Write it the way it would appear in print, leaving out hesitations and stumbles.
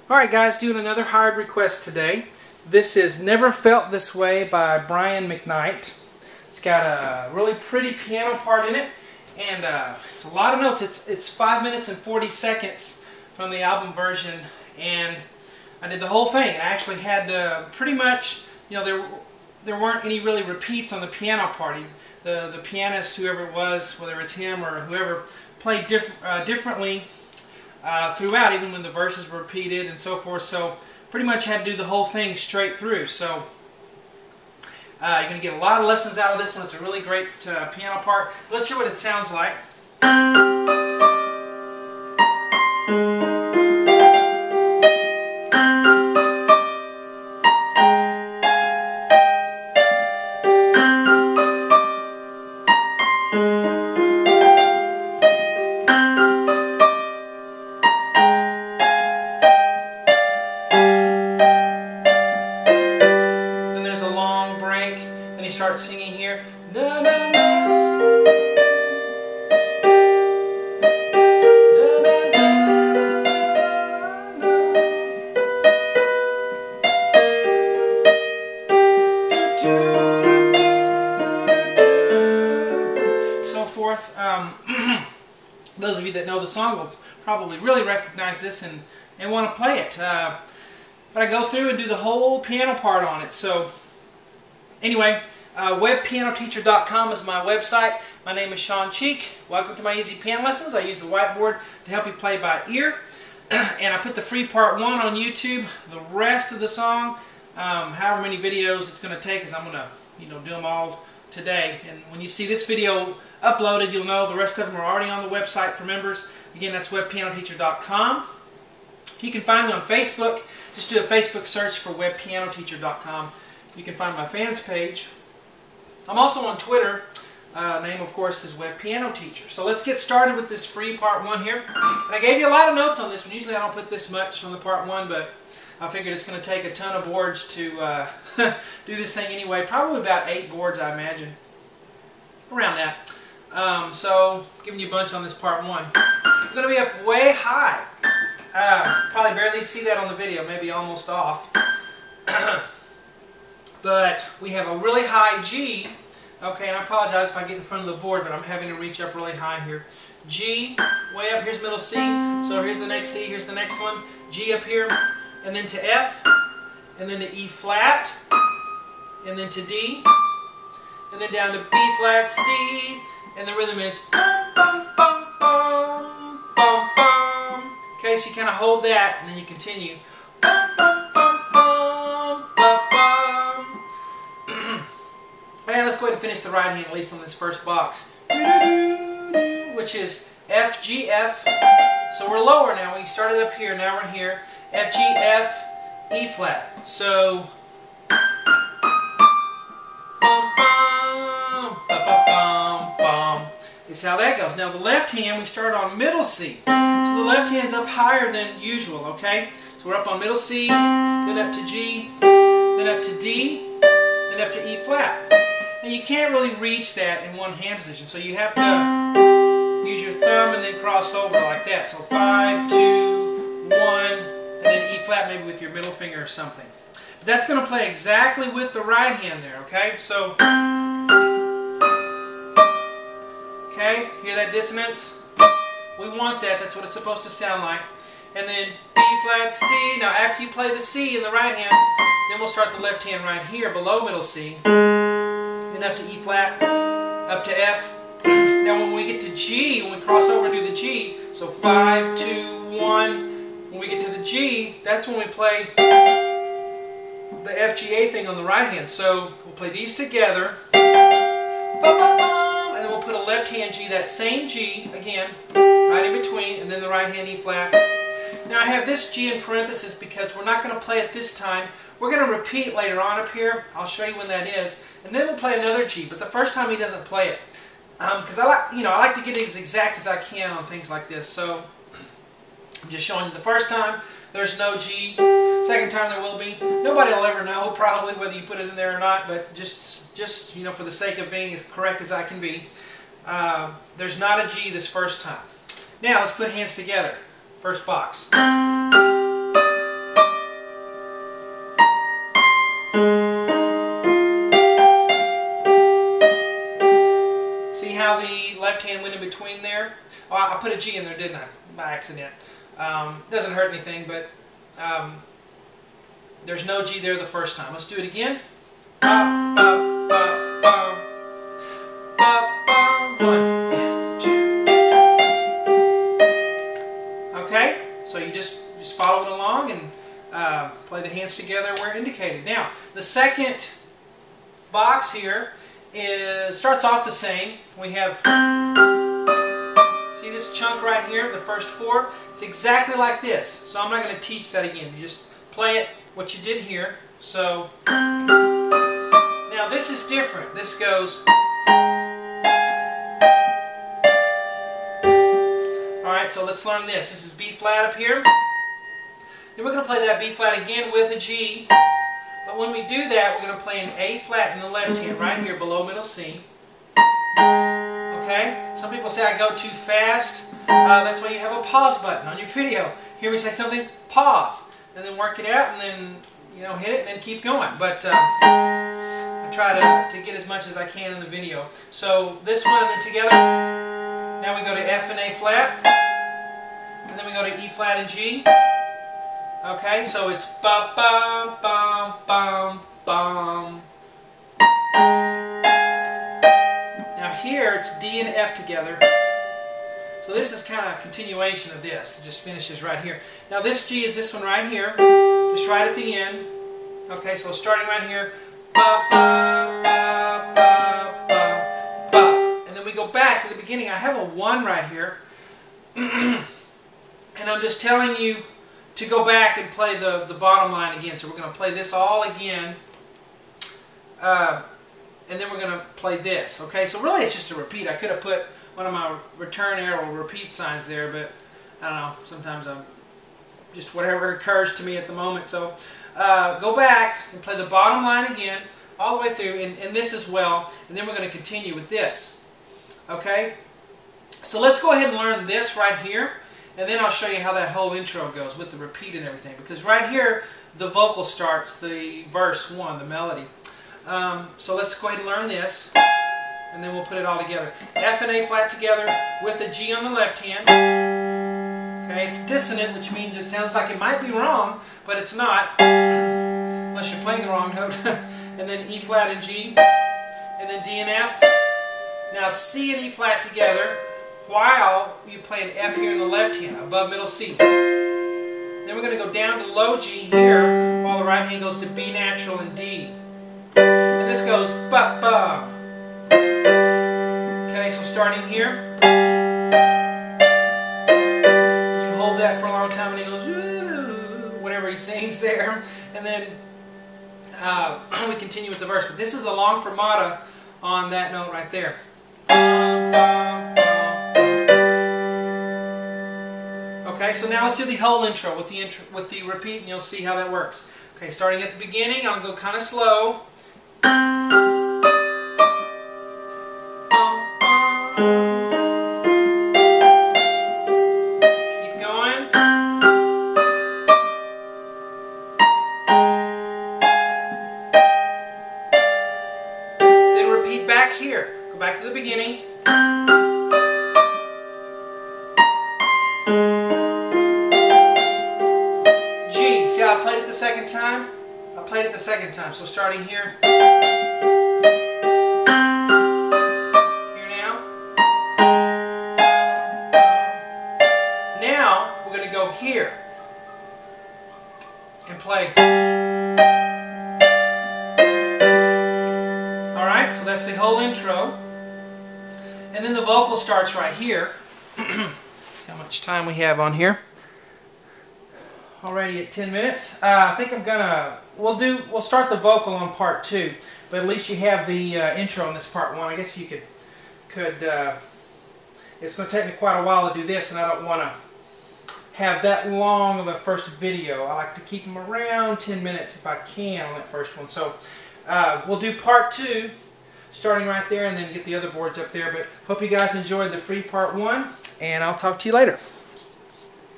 Alright guys, doing another hired request today. This is Never Felt This Way by Brian McKnight. It's got a really pretty piano part in it, and it's a lot of notes. It's 5 minutes and 40 seconds from the album version, and I did the whole thing. I actually had pretty much, you know, there weren't any really repeats on the piano part. The pianist, whoever it was, whether it's him or whoever, played differently throughout, even when the verses were repeated and so forth. So pretty much had to do the whole thing straight through. So you're going to get a lot of lessons out of this one. It's a really great piano part. Let's hear what it sounds like. Then he starts singing here. Da, da, da. So forth. Those of you that know the song will probably really recognize this and want to play it. But I go through and do the whole piano part on it. So anyway, webpianoteacher.com is my website. My name is Sean Cheek. Welcome to my easy piano lessons. I use the whiteboard to help you play by ear. And I put the free part 1 on YouTube. The rest of the song, however many videos it's going to take, is I'm going to do them all today. And when you see this video uploaded, you'll know the rest of them are already on the website for members. Again, that's webpianoteacher.com. You can find me on Facebook. Just do a Facebook search for webpianoteacher.com. You can find my fans page. I'm also on Twitter. Name, of course, is Web Piano Teacher. So let's get started with this free part 1 here. And I gave you a lot of notes on this one. Usually I don't put this much on the part 1, but I figured it's going to take a ton of boards to do this thing anyway. Probably about 8 boards, I imagine. Around that. So, giving you a bunch on this part 1. I'm going to be up way high. Probably barely see that on the video. Maybe almost off. But we have a really high G. Okay, and I apologize if I get in front of the board, but I'm having to reach up really high here. G, way up, here's middle C. So here's the next C, here's the next one. G up here, and then to F, and then to E flat, and then to D, and then down to B flat, C, and the rhythm is bum, bum, bum, bum, bum, bum. Okay, so you kind of hold that, and then you continue. Bum, bum, bum, bum, bum, bum. And let's go ahead and finish the right hand, at least on this first box, which is F, G, F. So we're lower now. We started up here, now we're here. F, G, F, E flat. So, bum, bum, ba, ba, bum, bum, is how that goes. Now the left hand, we start on middle C. So the left hand's up higher than usual, okay? So we're up on middle C, then up to G, then up to D, then up to E flat. And you can't really reach that in one hand position, so you have to use your thumb and then cross over like that. So 5, 2, 1, and then E flat maybe with your middle finger or something. But that's going to play exactly with the right hand there, okay? So, okay, hear that dissonance? We want that, that's what it's supposed to sound like. And then B flat, C. Now after you play the C in the right hand, then we'll start the left hand right here below middle C. Then up to E flat, up to F. Now when we get to G, when we cross over and do the G, so 5, 2, 1, when we get to the G, that's when we play the F, G, A thing on the right hand. So we'll play these together, and then we'll put a left hand G, that same G, again, right in between, and then the right hand E flat. Now I have this G in parenthesis because we're not going to play it this time. We're going to repeat later on up here. I'll show you when that is. And then we'll play another G, but the first time he doesn't play it. Because I like to get it as exact as I can on things like this. So I'm just showing you the first time there's no G. Second time there will be. Nobody will ever know probably whether you put it in there or not, but just for the sake of being as correct as I can be, there's not a G this first time. Now let's put hands together. First box. Oh, I put a G in there, didn't I? By accident. Doesn't hurt anything, but there's no G there the first time. Let's do it again. Ba, ba, ba, ba. Ba, ba. 1, 2. Okay, so you just follow it along and play the hands together where indicated. Now, the second box here starts off the same. We have, see this chunk right here, the first 4? It's exactly like this. So I'm not going to teach that again. You just play it what you did here. So now this is different. This goes. Alright, so let's learn this. This is B flat up here. Then we're going to play that B flat again with a G. But when we do that, we're going to play an A flat in the left hand, right here below middle C. Okay? Some people say I go too fast. That's why you have a pause button on your video. Hear me say something, pause. And then work it out, and then, you know, hit it, and then keep going. But I try to get as much as I can in the video. So this one and then together. Now we go to F and A flat. And then we go to E flat and G. Okay, so it's ba ba bum bum bum. Now here it's D and F together. So this is kind of a continuation of this. It just finishes right here. Now this G is this one right here, just right at the end. Okay, so starting right here, ba ba ba ba ba ba, and then we go back to the beginning. I have a 1 right here, and I'm just telling you to go back and play the bottom line again. So we're going to play this all again, and then we're going to play this. Okay, so really it's just a repeat. I could have put one of my return arrow repeat signs there, but I don't know, sometimes I'm just whatever occurs to me at the moment. So go back and play the bottom line again all the way through, and this as well, and then we're going to continue with this. Okay, so let's go ahead and learn this right here. And then I'll show you how that whole intro goes with the repeat and everything. Because right here, the vocal starts, the verse 1, the melody. So let's go ahead and learn this. And then we'll put it all together. F and A flat together with a G on the left hand. Okay, it's dissonant, which means it sounds like it might be wrong, but it's not. Unless you're playing the wrong note. And then E flat and G. And then D and F. Now C and E flat together, while you play an F here in the left hand, above middle C. Then we're going to go down to low G here, while the right hand goes to B natural and D. And this goes ba-ba. Okay, so starting here, you hold that for a long time and he goes, ooh, whatever he sings there. And then we continue with the verse. But this is the long fermata on that note right there. Okay, so now let's do the whole intro with the repeat, and you'll see how that works. Okay, starting at the beginning, I'll go kind of slow. Keep going. Then repeat back here. Go back to the beginning. See how I played it the second time? I played it the second time. So starting here. Here now. Now we're going to go here and play. Alright, so that's the whole intro. And then the vocal starts right here. See how much time we have on here. Already at 10 minutes. I think I'm gonna we'll start the vocal on part 2, but at least you have the intro on this part 1. I guess you could it's going to take me quite a while to do this, and I don't want to have that long of a first video. I like to keep them around 10 minutes if I can on that first one. So we'll do part 2 starting right there, and then get the other boards up there. But hope you guys enjoyed the free part 1, and I'll talk to you later.